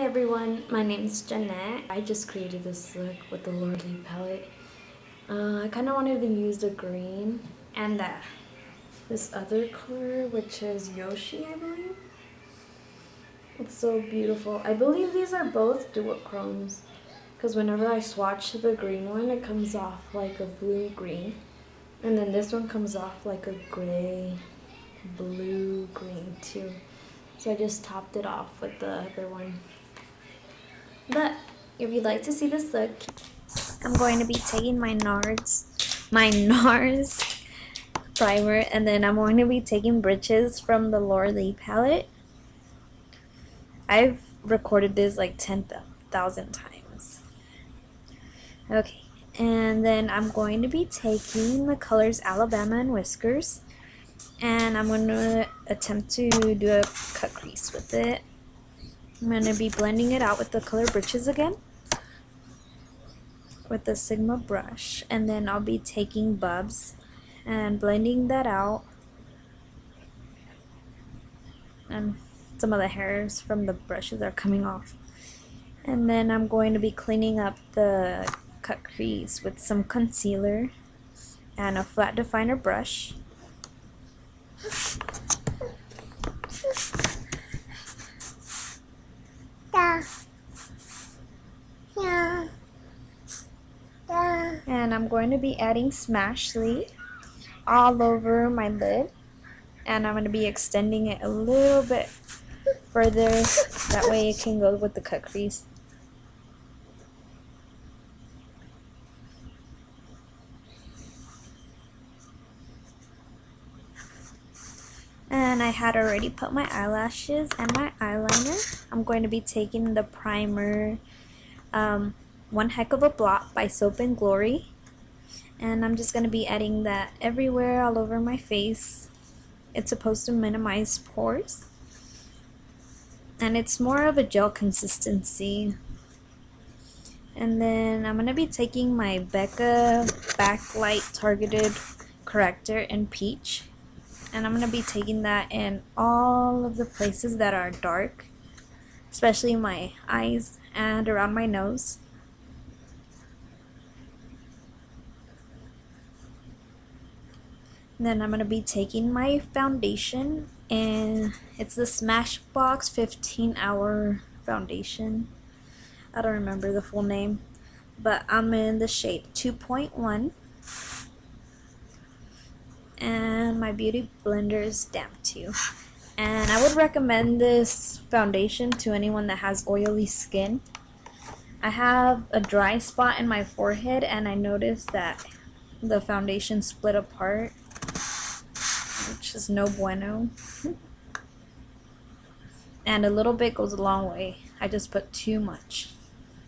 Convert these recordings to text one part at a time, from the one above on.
everyone, my name is Jeanette. I just created this look with the LAURALEE palette. I kind of wanted to use the green and this other color, which is Yoshi, I believe. It's so beautiful. I believe these are both duochromes because whenever I swatch the green one, it comes off like a blue-green. And then this one comes off like a gray, blue-green too. So I just topped it off with the other one. But if you'd like to see this look, I'm going to be taking my Nars primer, and then I'm going to be taking britches from the LAURALEE palette. I've recorded this like 10,000 times. Okay, and then I'm going to be taking the colors Alabama and Whiskers, and I'm going to attempt to do a cut crease with it. I'm going to be blending it out with the color britches again with the Rcma brush, and then I'll be taking bubs and blending that out, and some of the hairs from the brushes are coming off. And then I'm going to be cleaning up the cut crease with some concealer and a flat definer brush. And I'm going to be adding smashlee all over my lid, and I'm going to be extending it a little bit further, that way it can go with the cut crease. And I had already put my eyelashes and my eyeliner. I'm going to be taking the primer One Heck of a Blot by Soap and Glory, and I'm just going to be adding that everywhere, all over my face. It's supposed to minimize pores, and it's more of a gel consistency. And then I'm going to be taking my Becca Backlight Targeted Corrector in Peach, and I'm going to be taking that in all of the places that are dark, especially my eyes and around my nose. Then I'm going to be taking my foundation, and it's the Smashbox 15-hour foundation. I don't remember the full name, but I'm in the shade 2.1, and my beauty blender is damp too. And I would recommend this foundation to anyone that has oily skin. I have a dry spot in my forehead, and I noticed that the foundation split apart, which is no bueno. And a little bit goes a long way. I just put too much.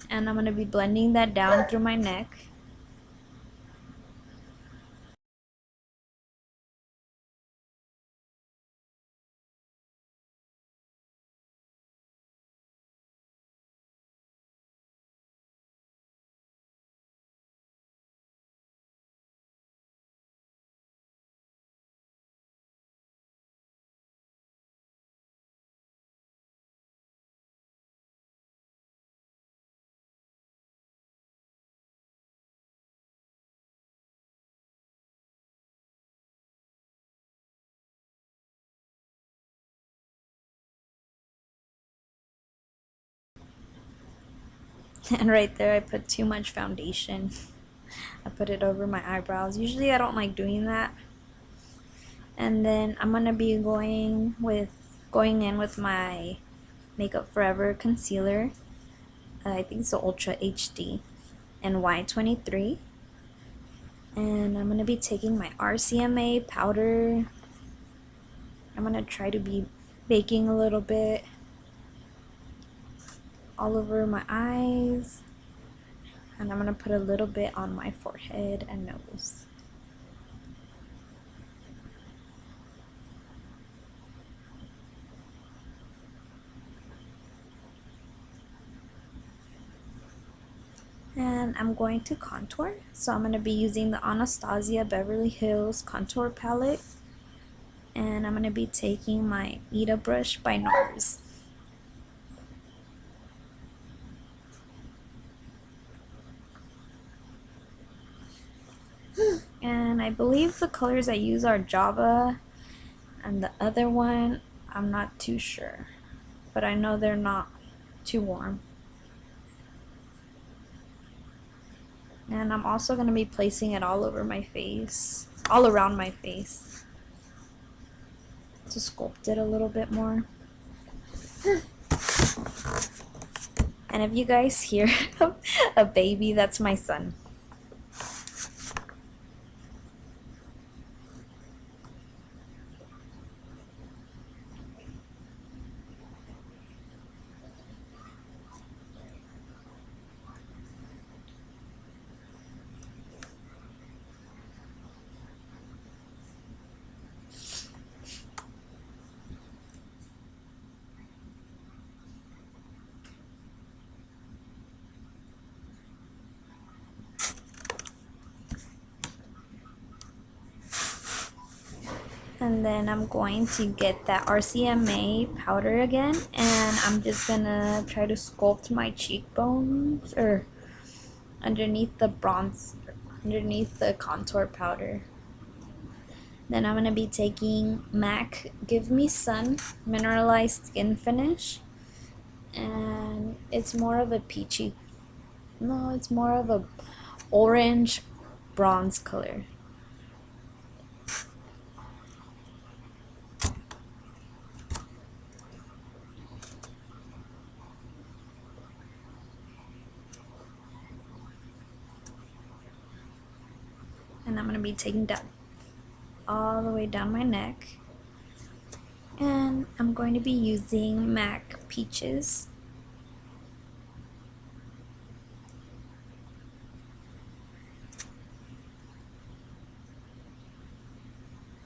And I'm going to be blending that down through my neck. And right there I put too much foundation. I put it over my eyebrows. Usually I don't like doing that. And then I'm going to be going in with my Makeup Forever concealer. I think it's the Ultra HD and Y23. And I'm going to be taking my Rcma powder. I'm going to try to be baking a little bit all over my eyes, and I'm going to put a little bit on my forehead and nose. And I'm going to contour, so I'm going to be using the Anastasia Beverly Hills contour palette, and I'm going to be taking my Brush by Nars. I believe the colors I use are Java, and the other one, I'm not too sure. But I know they're not too warm. And I'm also going to be placing it all over my face, all around my face, to sculpt it a little bit more. And if you guys hear a baby, that's my son. And then I'm going to get that Rcma powder again, and I'm just gonna try to sculpt my cheekbones, or underneath the contour powder. Then I'm gonna be taking MAC Give Me Sun Mineralized Skin Finish, and it's more of a peachy, no, it's more of a orange bronze color. And I'm going to be taking that all the way down my neck. And I'm going to be using MAC Peaches.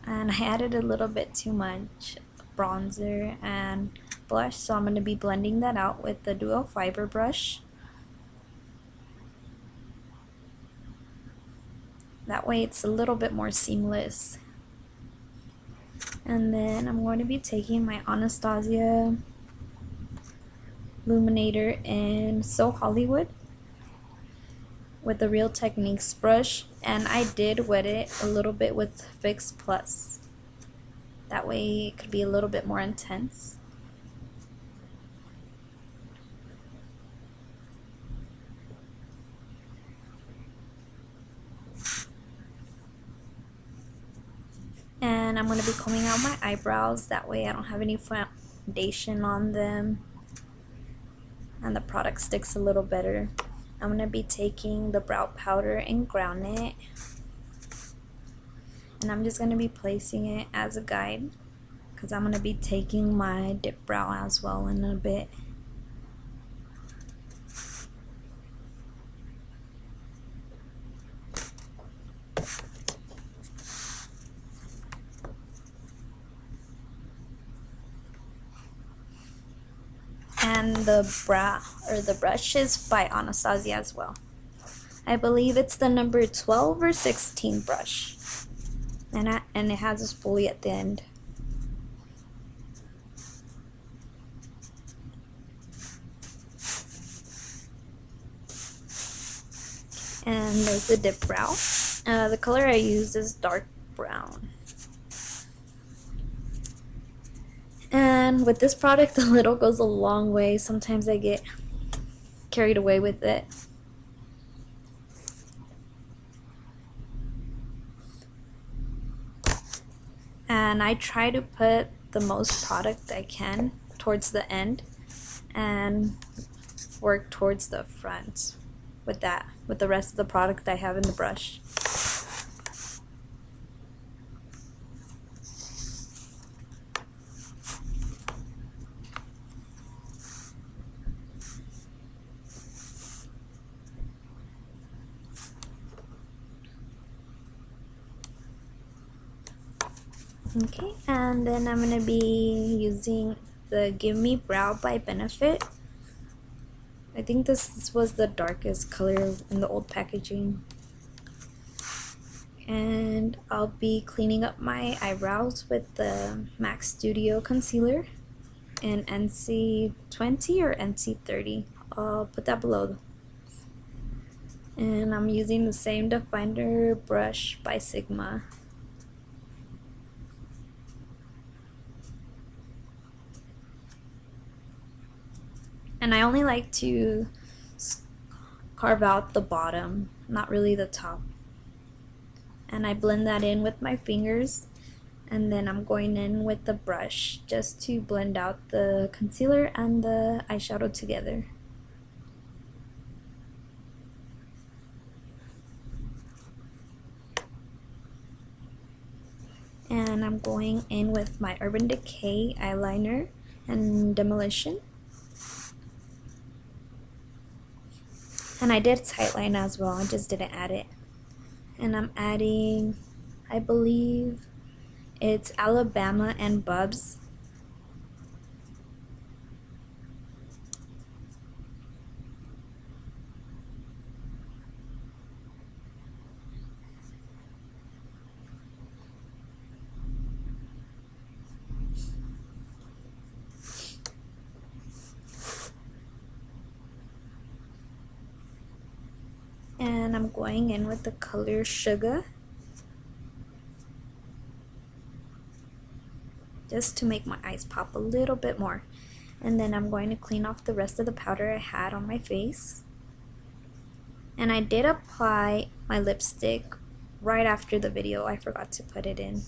And I added a little bit too much bronzer and blush, so I'm going to be blending that out with the Duo Fiber brush. That way it's a little bit more seamless. And then I'm going to be taking my Anastasia Illuminator in So Hollywood with the Real Techniques brush, and I did wet it a little bit with Fix Plus. That way it could be a little bit more intense. And I'm going to be combing out my eyebrows, that way I don't have any foundation on them and the product sticks a little better. I'm going to be taking the brow powder in Granite, and I'm just going to be placing it as a guide because I'm going to be taking my Dipbrow as well in a bit. And the brush is by Anastasia as well. I believe it's the number 12 or 16 brush, and it has a spoolie at the end. And there's the Dipbrow. The color I use is dark brown. And with this product, a little goes a long way. Sometimes I get carried away with it. And I try to put the most product I can towards the end and work towards the front with the rest of the product I have in the brush. Okay, and then I'm going to be using the GimMe Brow by Benefit. I think this was the darkest color in the old packaging. And I'll be cleaning up my eyebrows with the MAC Studio Concealer in NC20 or NC30. I'll put that below. And I'm using the same definer brush by Sigma. And I only like to carve out the bottom, not really the top. And I blend that in with my fingers, and then I'm going in with the brush just to blend out the concealer and the eyeshadow together. And I'm going in with my Urban Decay eyeliner and Demolition. And I did tightline as well, I just didn't add it. And I'm adding, I believe it's Alabama and Bubs. And I'm going in with the color Sugah, just to make my eyes pop a little bit more. And then I'm going to clean off the rest of the powder I had on my face. And I did apply my lipstick right after the video, I forgot to put it in.